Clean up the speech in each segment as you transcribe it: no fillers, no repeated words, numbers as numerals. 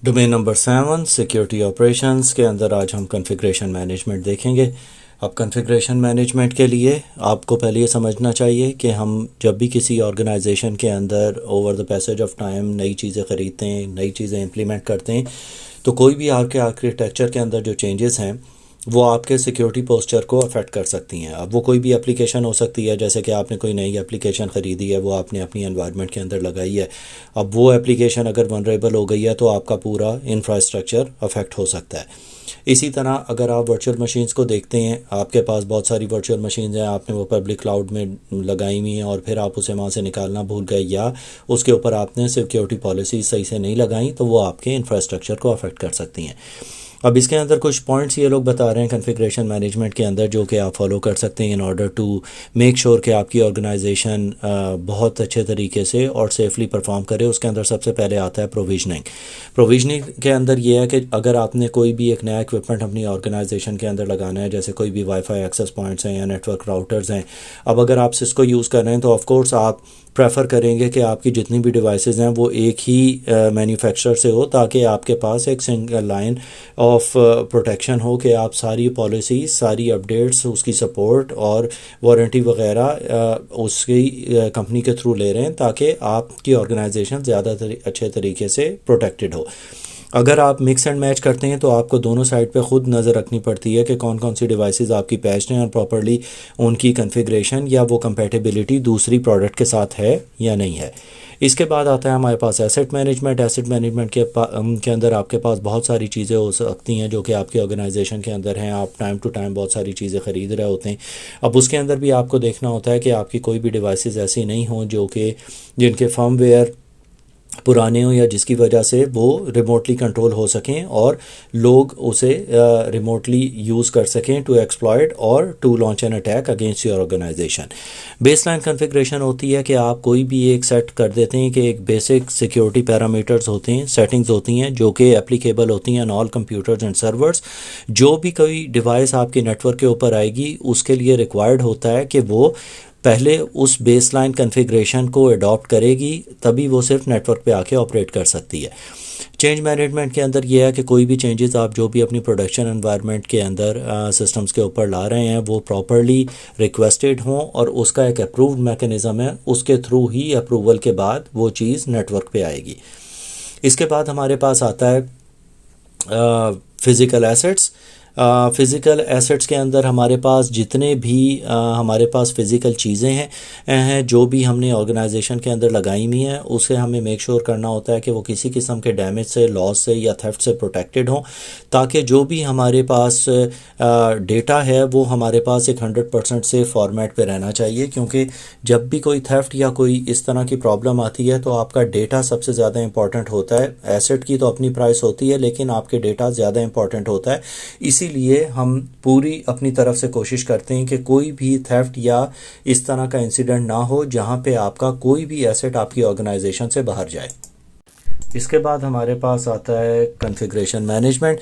Domain number 7 security operations के अंदर आज हम कॉन्फ़िगरेशन मैनेजमेंट देखेंगे। अब कॉन्फ़िगरेशन मैनेजमेंट के लिए आपको पहले ये समझना चाहिए कि हम जब भी किसी ऑर्गेनाइजेशन के अंदर over the passage of time नई चीज़ें ख़रीदते हैं, नई चीज़ें इम्प्लीमेंट करते हैं, तो कोई भी आपके आर्किटेक्चर के अंदर जो चेंजेस हैं वो आपके सिक्योरिटी पोस्चर को अफेक्ट कर सकती हैं। अब वो कोई भी एप्लीकेशन हो सकती है, जैसे कि आपने कोई नई एप्लीकेशन ख़रीदी है, वो आपने अपनी एनवायरनमेंट के अंदर लगाई है। अब वो एप्लीकेशन अगर वनरेबल हो गई है तो आपका पूरा इंफ्रास्ट्रक्चर अफेक्ट हो सकता है। इसी तरह अगर आप वर्चुअल मशीन्स को देखते हैं, आपके पास बहुत सारी वर्चुअल मशीन्स हैं, आपने वो पब्लिक क्लाउड में लगाई हुई हैं और फिर आप उसे वहाँ से निकालना भूल गए या उसके ऊपर आपने सिक्योरिटी पॉलिसी सही से नहीं लगाई, तो वो आपके इंफ्रास्ट्रक्चर को अफेक्ट कर सकती हैं। अब इसके अंदर कुछ पॉइंट्स ये लोग बता रहे हैं कॉन्फ़िगरेशन मैनेजमेंट के अंदर जो कि आप फॉलो कर सकते हैं in order to make sure कि आपकी ऑर्गेनाइजेशन बहुत अच्छे तरीके से और सेफली परफॉर्म करे। उसके अंदर सबसे पहले आता है प्रोविजनिंग के अंदर ये है कि अगर आपने कोई भी एक नया इक्विपमेंट अपनी ऑर्गेनाइजेशन के अंदर लगाना है, जैसे कोई भी वाईफाई एक्सेस पॉइंट्स हैं या नेटवर्क राउटर्स हैं, अब अगर आप सिस्को यूज़ कर रहे हैं तो ऑफ कोर्स आप प्रेफर करेंगे कि आपकी जितनी भी डिवाइसेस हैं वो एक ही मैन्युफैक्चरर से हो, ताकि आपके पास एक सिंगल लाइन ऑफ प्रोटेक्शन हो कि आप सारी पॉलिसी, सारी अपडेट्स, उसकी सपोर्ट और वारंटी वगैरह उसकी कंपनी के थ्रू ले रहे हैं, ताकि आपकी ऑर्गेनाइजेशन ज़्यादा अच्छे तरीके से प्रोटेक्टेड हो। अगर आप मिक्स एंड मैच करते हैं तो आपको दोनों साइड पे ख़ुद नज़र रखनी पड़ती है कि कौन कौन सी डिवाइसेस आपकी पैच्ड हैं और प्रॉपर्ली उनकी कॉन्फ़िगरेशन या वो कंपैटिबिलिटी दूसरी प्रोडक्ट के साथ है या नहीं है। इसके बाद आता है हमारे पास एसेट मैनेजमेंट के अंदर आपके पास बहुत सारी चीज़ें हो सकती हैं जो कि आपके ऑर्गेनाइजेशन के अंदर हैं। आप टाइम टू टाइम बहुत सारी चीज़ें ख़रीद रहे होते हैं। अब उसके अंदर भी आपको देखना होता है कि आपकी कोई भी डिवाइसेस ऐसी नहीं हों जो कि जिनके फर्मवेयर पुराने हों या जिसकी वजह से वो रिमोटली कंट्रोल हो सकें और लोग उसे रिमोटली यूज़ कर सकें टू एक्सप्लॉइट और to launch an attack against your organisation. Baseline configuration होती है कि आप कोई भी एक सेट कर देते हैं कि एक बेसिक सिक्योरिटी पैरामीटर्स होते हैं, सेटिंग्स होती हैं जो कि एप्लीकेबल होती हैं on all computers and servers. जो भी कोई डिवाइस आपके नेटवर्क के ऊपर आएगी उसके लिए रिक्वायर्ड होता है कि वो पहले उस बेसलाइन कॉन्फ़िगरेशन को अडॉप्ट करेगी, तभी वो सिर्फ नेटवर्क पे आके ऑपरेट कर सकती है। चेंज मैनेजमेंट के अंदर ये है कि कोई भी चेंजेस आप जो भी अपनी प्रोडक्शन एनवायरनमेंट के अंदर सिस्टम्स के ऊपर ला रहे हैं वो प्रॉपर्ली रिक्वेस्टेड हों और उसका एक अप्रूव्ड मैकेनिज़्म है, उसके थ्रू ही अप्रूवल के बाद वो चीज़ नेटवर्क पे आएगी। इसके बाद हमारे पास आता है फ़िज़िकल एसेट्स। फ़िज़िकल एसेट्स के अंदर हमारे पास जितने भी हमारे पास फ़िज़िकल चीज़ें हैं जो भी हमने ऑर्गेनाइजेशन के अंदर लगाई हुई हैं, उसे हमें मेक श्योर करना होता है कि वो किसी किस्म के डैमेज से, लॉस से या थेफ्ट से प्रोटेक्टेड हों, ताकि जो भी हमारे पास डेटा है वो हमारे पास एक 100% सेफ फॉर्मेट पे रहना चाहिए। क्योंकि जब भी कोई थेफ्ट या कोई इस तरह की प्रॉब्लम आती है तो आपका डेटा सबसे ज़्यादा इंपॉर्टेंट होता है। एसेट की तो अपनी प्राइस होती है लेकिन आपके डेटा ज़्यादा इंपॉर्टेंट होता है। इसीलिए हम पूरी अपनी तरफ से कोशिश करते हैं कि कोई भी थेफ्ट या इस तरह का इंसिडेंट ना हो जहां पे आपका कोई भी एसेट आपकी ऑर्गेनाइजेशन से बाहर जाए। इसके बाद हमारे पास आता है कॉन्फ़िगरेशन मैनेजमेंट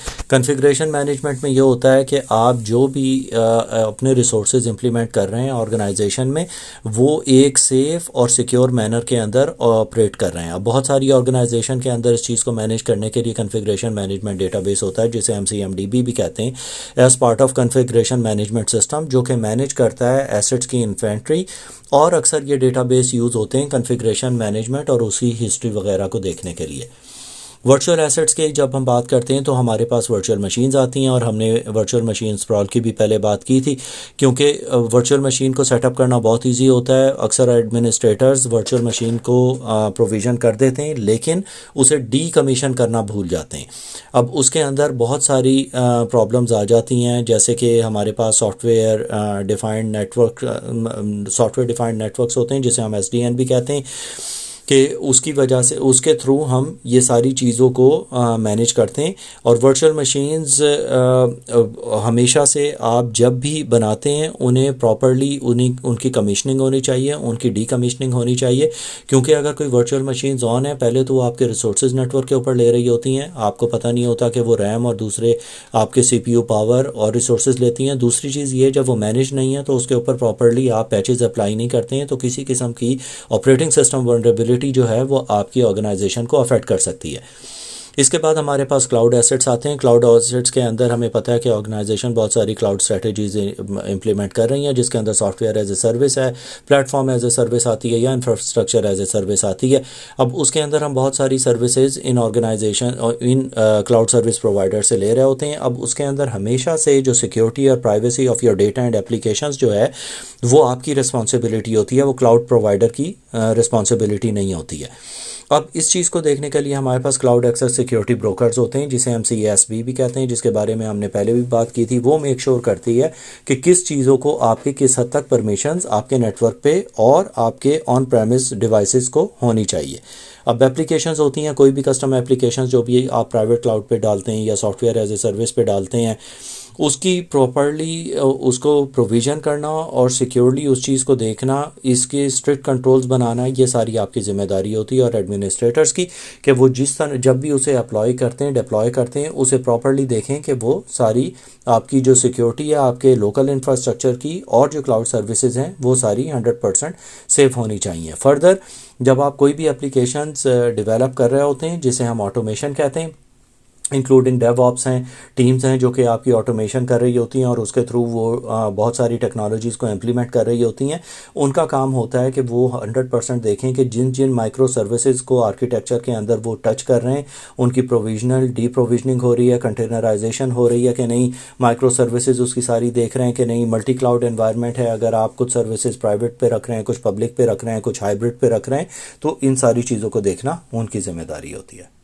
में ये होता है कि आप जो भी अपने रिसोर्सेज इंप्लीमेंट कर रहे हैं ऑर्गेनाइजेशन में, वो एक सेफ़ और सिक्योर मैनर के अंदर ऑपरेट कर रहे हैं। अब बहुत सारी ऑर्गेनाइजेशन के अंदर इस चीज़ को मैनेज करने के लिए कॉन्फ़िगरेशन मैनेजमेंट डेटाबेस होता है, जिसे हम CMDB भी कहते हैं, as part of configuration management system, जो कि मैनेज करता है एसेट्स की इन्वेंट्री। और अक्सर ये डेटाबेस यूज़ होते हैं कॉन्फ़िगरेशन मैनेजमेंट और उसकी हिस्ट्री वगैरह को देखने के लिए। वर्चुअल एसेट्स की जब हम बात करते हैं तो हमारे पास वर्चुअल मशीन्स आती हैं, और हमने वर्चुअल मशीन स्प्रॉल की भी पहले बात की थी। क्योंकि वर्चुअल मशीन को सेटअप करना बहुत इजी होता है। अक्सर एडमिनिस्ट्रेटर्स वर्चुअल मशीन को प्रोविज़न कर देते हैं लेकिन उसे डीकमीशन करना भूल जाते हैं। अब उसके अंदर बहुत सारी प्रॉब्लम्स आ जाती हैं, जैसे कि हमारे पास सॉफ्टवेयर डिफाइंड नेटवर्क्स होते हैं, जिसे हम SDN भी कहते हैं, कि उसकी वजह से उसके थ्रू हम ये सारी चीज़ों को मैनेज करते हैं। और वर्चुअल मशीन्स हमेशा से आप जब भी बनाते हैं उन्हें प्रॉपर्ली उनकी कमीशनिंग होनी चाहिए, उनकी डीकमीशनिंग होनी चाहिए। क्योंकि अगर कोई वर्चुअल मशीन्स ऑन है, पहले तो वो आपके रिसोर्सेज नेटवर्क के ऊपर ले रही होती हैं, आपको पता नहीं होता कि वो रैम और दूसरे आपके CPU पावर और रिसोर्सेज लेती हैं। दूसरी चीज़ ये, जब वो मैनेज नहीं है तो उसके ऊपर प्रॉपर्ली आप पैचेज अप्लाई नहीं करते हैं, तो किसी किस्म की ऑपरेटिंग सिस्टम वल्नरेबिलिटी जो है वो आपकी ऑर्गेनाइजेशन को अफेक्ट कर सकती है। اس کے بعد ہمارے پاس کلاؤڈ ایسٹس آتے ہیں. کلاؤڈ ایسٹس کے اندر ہمیں پتہ ہے کہ آرگنائزیشن بہت ساری کلاؤڈ اسٹریٹجیز امپلیمنٹ کر رہی ہیں، جس کے اندر software as a service ہے، platform as a service آتی ہے، یا انفراسٹرکچر ایز اے سروس آتی ہے. اب اس کے اندر ہم بہت ساری سروسز ان آرگنائزیشن اور ان کلاؤڈ سروس پرووائڈر سے لے رہے ہوتے ہیں. اب اس کے اندر ہمیشہ سے جو سیکیورٹی اور privacy of your data and applications جو ہے وہ آپ کی رسپانسبلٹی ہوتی ہے، وہ کلاؤڈ پرووائڈر کی رسپانسبلٹی نہیں ہوتی ہے. اب اس چیز کو دیکھنے کے لیے ہمارے پاس کلاؤڈ ایکسیس سیکیورٹی بروکرز ہوتے ہیں، جسے ہم CASB بھی کہتے ہیں، جس کے بارے میں ہم نے پہلے بھی بات کی تھی. وہ میک شور کرتی ہے کہ کس چیزوں کو آپ کے کس حد تک پرمیشنز آپ کے نیٹ ورک پہ اور آپ کے آن پریمس ڈیوائسز کو ہونی چاہیے. اب اپلیکیشنز ہوتی ہیں، کوئی بھی کسٹم اپلیکیشنز جو بھی آپ پرائیویٹ کلاؤڈ پہ ڈالتے ہیں یا soft where as a service پہ ڈالتے ہیں، اس کی پراپرلی اس کو پروویژن کرنا اور سیکیورلی اس چیز کو دیکھنا، اس کے اسٹرکٹ کنٹرولز بنانا، یہ ساری آپ کی ذمہ داری ہوتی ہے اور ایڈمنسٹریٹرز کی، کہ وہ جس طرح جب بھی اسے اپلائی کرتے ہیں ڈپلوائے کرتے ہیں اسے پراپرلی دیکھیں کہ وہ ساری آپ کی جو سیکیورٹی ہے آپ کے لوکل انفراسٹرکچر کی اور جو کلاؤڈ سروسز ہیں وہ ساری 100% سیف ہونی چاہیے. فردر جب آپ کوئی بھی اپلیکیشنز ڈیولپ کر رہے ہوتے ہیں، جسے ہم آٹومیشن کہتے ہیں، انکلوڈنگ ڈیو آپس ہیں، ٹیمز ہیں جو کہ آپ کی آٹومیشن کر رہی ہوتی ہیں اور اس کے تھرو وہ بہت ساری ٹیکنالوجیز کو امپلیمنٹ کر رہی ہوتی ہیں. ان کا کام ہوتا ہے کہ وہ 100% دیکھیں کہ جن مائکرو سروسز کو آرکیٹیکچر کے اندر وہ ٹچ کر رہے ہیں ان کی پروویژنل ڈی پروویژننگ ہو رہی ہے، کنٹینرائزیشن ہو رہی ہے کہ نہیں، مائکرو سروسز اس کی ساری دیکھ رہے ہیں کہ نہیں، ملٹی کلاؤڈ انوائرمنٹ ہے، اگر آپ کچھ سروسز پرائیویٹ پہ رکھ رہے ہیں، کچھ پبلک پہ رکھ رہے ہیں، کچھ ہائبرڈ پہ رکھ رہے ہیں، تو ان ساری چیزوں کو دیکھنا ان کی ذمہ داری ہوتی ہے.